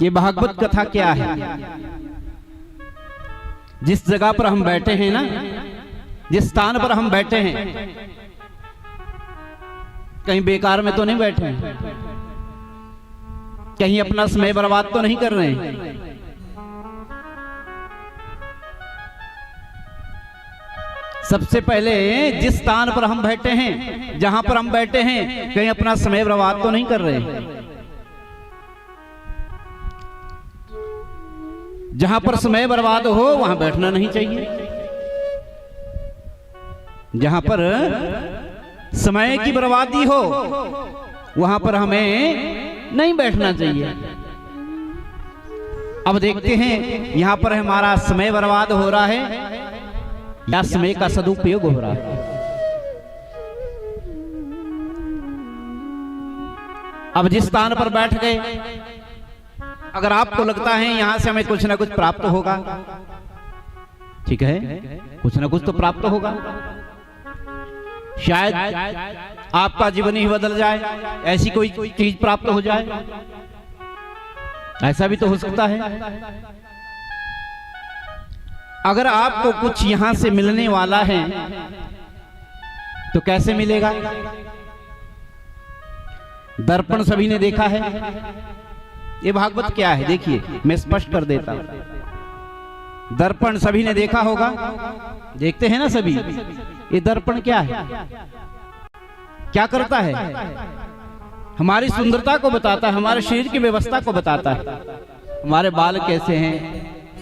ये भागवत कथा क्या है? जिस जगह पर हम बैठे हैं ना, जिस स्थान पर हम बैठे हैं, कहीं बेकार में तो नहीं बैठे हैं, कहीं अपना समय बर्बाद तो नहीं कर रहे हैं। सबसे पहले जिस स्थान पर हम बैठे हैं, जहां पर हम बैठे हैं, कहीं अपना समय बर्बाद तो नहीं कर रहे हैं। जहां पर समय बर्बाद हो वहां बैठना नहीं चाहिए। जहां पर समय की बर्बादी हो वहां पर हमें नहीं बैठना चाहिए। अब देखते हैं यहां पर हमारा समय बर्बाद हो रहा है या समय का सदुपयोग हो रहा है। अब जिस स्थान पर बैठ गए, अगर आपको लगता है यहां से हमें कुछ ना कुछ प्राप्त होगा, ठीक है, कुछ ना कुछ तो प्राप्त होगा। शायद आपका जीवन ही बदल जाए, ऐसी कोई चीज प्राप्त हो जाए, ऐसा भी तो हो सकता है। अगर आपको कुछ यहां से मिलने वाला है तो कैसे मिलेगा? दर्पण सभी ने देखा है। ये भागवत क्या है देखिए, मैं स्पष्ट कर देता हूं। दर्पण सभी ने देखा होगा, देखते हैं ना सभी। ये दर्पण क्या है, क्या करता है? हमारी सुंदरता को बताता है, हमारे शरीर की व्यवस्था को बताता है। हमारे बाल कैसे हैं,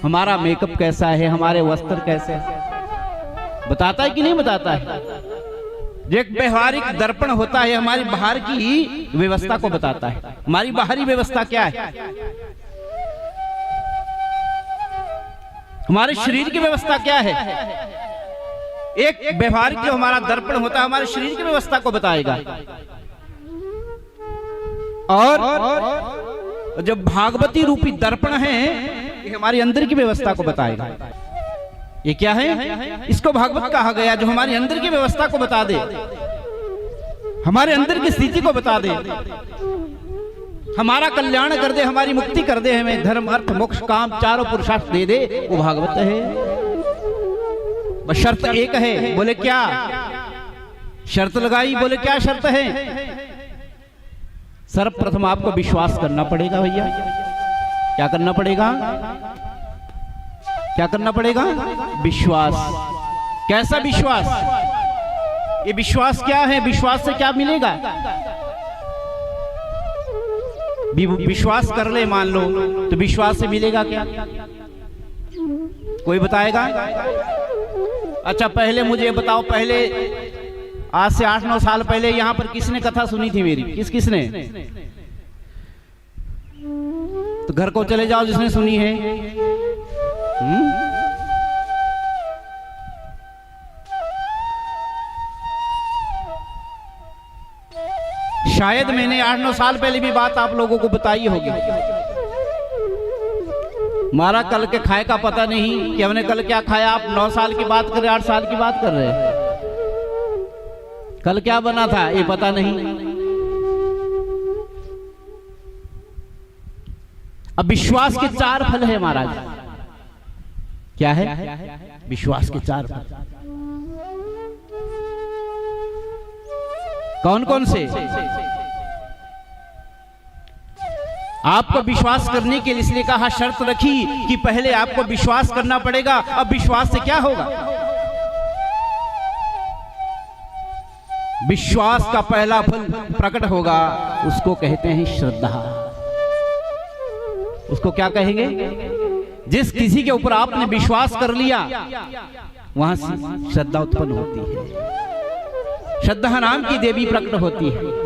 हमारा मेकअप कैसा है, हमारे वस्त्र कैसे हैं, बताता है कि नहीं बताता है? एक व्यवहारिक दर्पण होता है, हमारी बाहर की व्यवस्था को बताता है। हमारी बाहरी व्यवस्था क्या है? हमारे शरीर की व्यवस्था क्या है? एक व्यवहारिक जो हमारा दर्पण होता है हमारे शरीर की व्यवस्था को बताएगा, और जो भागवती रूपी दर्पण है ये हमारी अंदर की व्यवस्था को बताएगा। ये क्या है? इसको भागवत कहा गया, जो हमारी अंदर की व्यवस्था को बता दे, हमारे अंदर की स्थिति को बता दे, हमारा कल्याण कर दे, हमारी मुक्ति कर दे, हमें धर्म अर्थ मोक्ष काम चारों पुरुषार्थ दे दे, वो भागवत है। बस शर्त एक है, बोले क्या शर्त लगाई? बोले क्या शर्त है? सर्वप्रथम आपको विश्वास करना पड़ेगा भैया। क्या करना पड़ेगा? क्या करना पड़ेगा? विश्वास। कैसा विश्वास? ये विश्वास क्या है? विश्वास से क्या मिलेगा? विश्वास कर ले मान लो तो विश्वास से मिलेगा क्या? कोई बताएगा? अच्छा पहले मुझे बताओ, पहले आज से 8-9 साल पहले यहां पर किसने कथा सुनी थी मेरी? किसने? तो घर को चले जाओ जिसने सुनी है। शायद मैंने 8-9 साल पहले भी बात आप लोगों को बताई होगी। हमारा कल के खाए का पता नहीं कि हमने कल क्या खाया। आप 9 साल की बात कर रहे, 8 साल की बात कर रहे हैं। कल क्या बना था ये पता नहीं। अब विश्वास के 4 फल है महाराज। क्या है? विश्वास के 4 फल। कौन कौन से? आपको विश्वास करने के लिए इसलिए कहा, शर्त रखी कि पहले आपको विश्वास करना पड़ेगा। अब विश्वास से क्या होगा? विश्वास का पहला फल प्रकट होगा, उसको कहते हैं श्रद्धा। उसको क्या कहेंगे? जिस किसी के ऊपर आपने विश्वास कर लिया वहां से श्रद्धा उत्पन्न होती है। श्रद्धा नाम की देवी प्रकट होती है।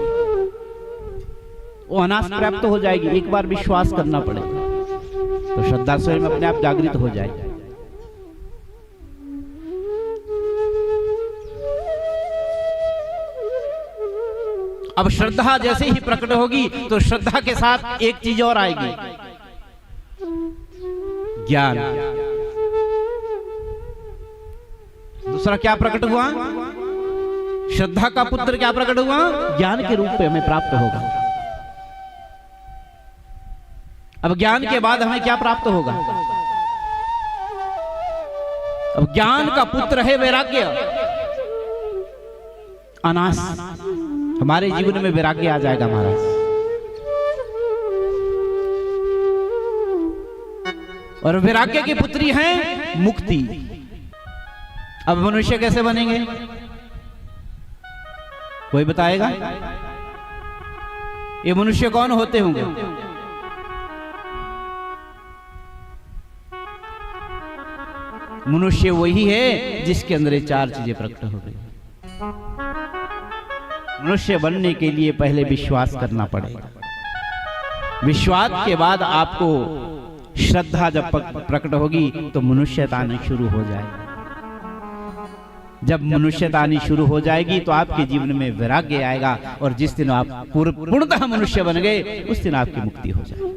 वो अनायास प्राप्त हो जाएगी। एक बार विश्वास करना पड़ेगा तो श्रद्धा स्वयं अपने आप जागृत हो जाएगी। अब श्रद्धा जैसे ही प्रकट होगी तो श्रद्धा के साथ एक चीज और आएगी, ज्ञान। दूसरा क्या प्रकट हुआ? श्रद्धा का पुत्र क्या प्रकट हुआ? ज्ञान के रूप में हमें प्राप्त होगा। अब ज्ञान के बाद हमें क्या प्राप्त होगा? अब ज्ञान का पुत्र है वैराग्य, अनास। हमारे जीवन में वैराग्य आ जाएगा महाराज। और वैराग्य की पुत्री है मुक्ति। अब मनुष्य कैसे बनेंगे? कोई बताएगा? ये मनुष्य कौन होते होंगे? मनुष्य वही है जिसके अंदर ये चार चीजें प्रकट हो गई। मनुष्य बनने के लिए पहले विश्वास करना पड़ेगा। विश्वास के बाद आपको श्रद्धा जब प्रकट होगी तो मनुष्यता आनी शुरू हो जाएगी। जब मनुष्यता आनी शुरू हो जाएगी तो आपके जीवन में वैराग्य आएगा, और जिस दिन आप पूर्णतः मनुष्य बन गए उस दिन आपकी मुक्ति हो जाएगी।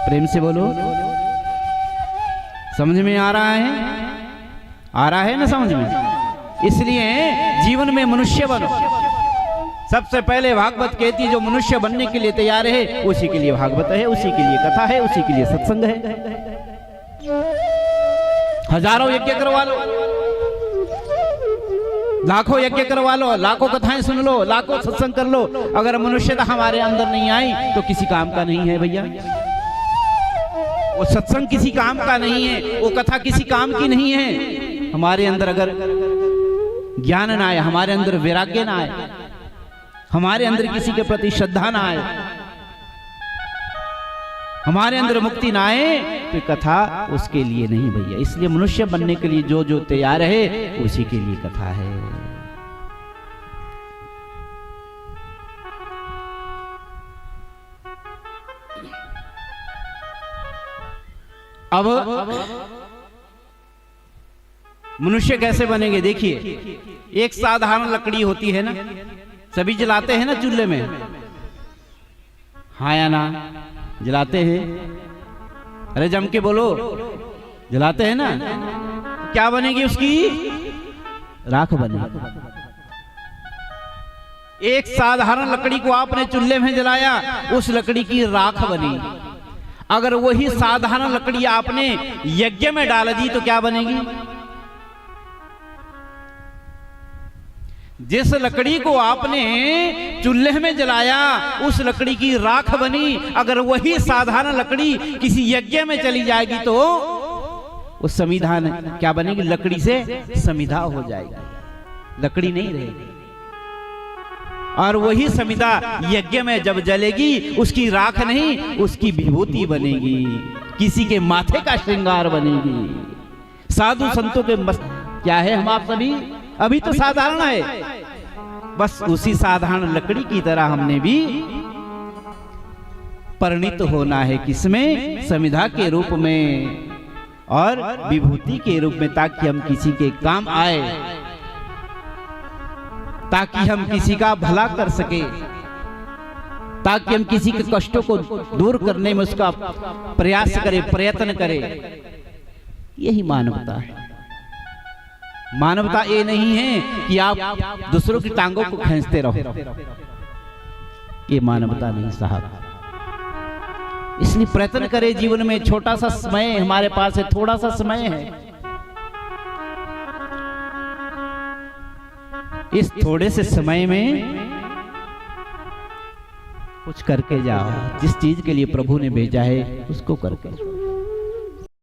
प्रेम से बोलो, समझ में आ रहा है? आ रहा है ना समझ में? इसलिए जीवन में मनुष्य बनो। सबसे पहले भागवत कहती है जो मनुष्य बनने के लिए तैयार है उसी के लिए भागवत है, उसी के लिए कथा है, उसी के लिए सत्संग है। हजारों यज्ञ करवा लो, लाखों यज्ञ करवा लो, लाखों कथाएं सुन लो, लाखों सत्संग कर लो, अगर मनुष्यता हमारे अंदर नहीं आई तो किसी काम का नहीं है भैया। वो सत्संग किसी काम का नहीं है, वो कथा किसी काम की नहीं है। हमारे अंदर अगर ज्ञान ना आए, हमारे अंदर वैराग्य ना आए, हमारे अंदर किसी के प्रति श्रद्धा ना आए, हमारे अंदर मुक्ति ना आए तो कथा उसके लिए नहीं भैया। इसलिए मनुष्य बनने के लिए जो जो तैयार है उसी के लिए कथा है। अब मनुष्य कैसे बनेंगे? देखिए, एक साधारण लकड़ी होती है ना, सभी जलाते हैं ना चूल्हे में, हाँ या ना? जलाते हैं। अरे जम के बोलो, जलाते हैं ना? क्या बनेगी उसकी? राख बनेगी। एक साधारण लकड़ी को आपने चूल्हे में जलाया, उस लकड़ी की राख बनी। अगर वही साधारण लकड़ी आपने यज्ञ में डाल दी तो क्या बनेगी? जिस लकड़ी को आपने चूल्हे में जलाया उस लकड़ी की राख बनी। अगर वही साधारण लकड़ी किसी यज्ञ में चली जाएगी तो उस समिधान क्या बनेगी? लकड़ी से समिधा हो जाएगी, लकड़ी नहीं रहेगी। और वही समिधा यज्ञ में जब जलेगी उसकी राख नहीं, उसकी विभूति बनेगी, किसी के माथे का श्रृंगार बनेगी। साधु संतों के क्या है? हम आप सभी अभी तो साधारण है, बस उसी साधारण लकड़ी की तरह हमने भी परिणित होना है। किसमें? समिधा के रूप में और विभूति के रूप में, ताकि हम किसी के काम आए, ताकि हम किसी का भला कर सके, ताकि हम किसी के कष्टों को दूर करने में उसका प्रयास करें, प्रयत्न करें। यही मानवता है। मानवता ये नहीं है कि आप दूसरों की टांगों को खींचते रहो, ये मानवता नहीं साहब। इसलिए प्रयत्न करें जीवन में। छोटा सा समय हमारे पास है, थोड़ा सा समय है, इस थोड़े से समय में कुछ करके जाओ। जिस चीज के लिए प्रभु ने भेजा है उसको करके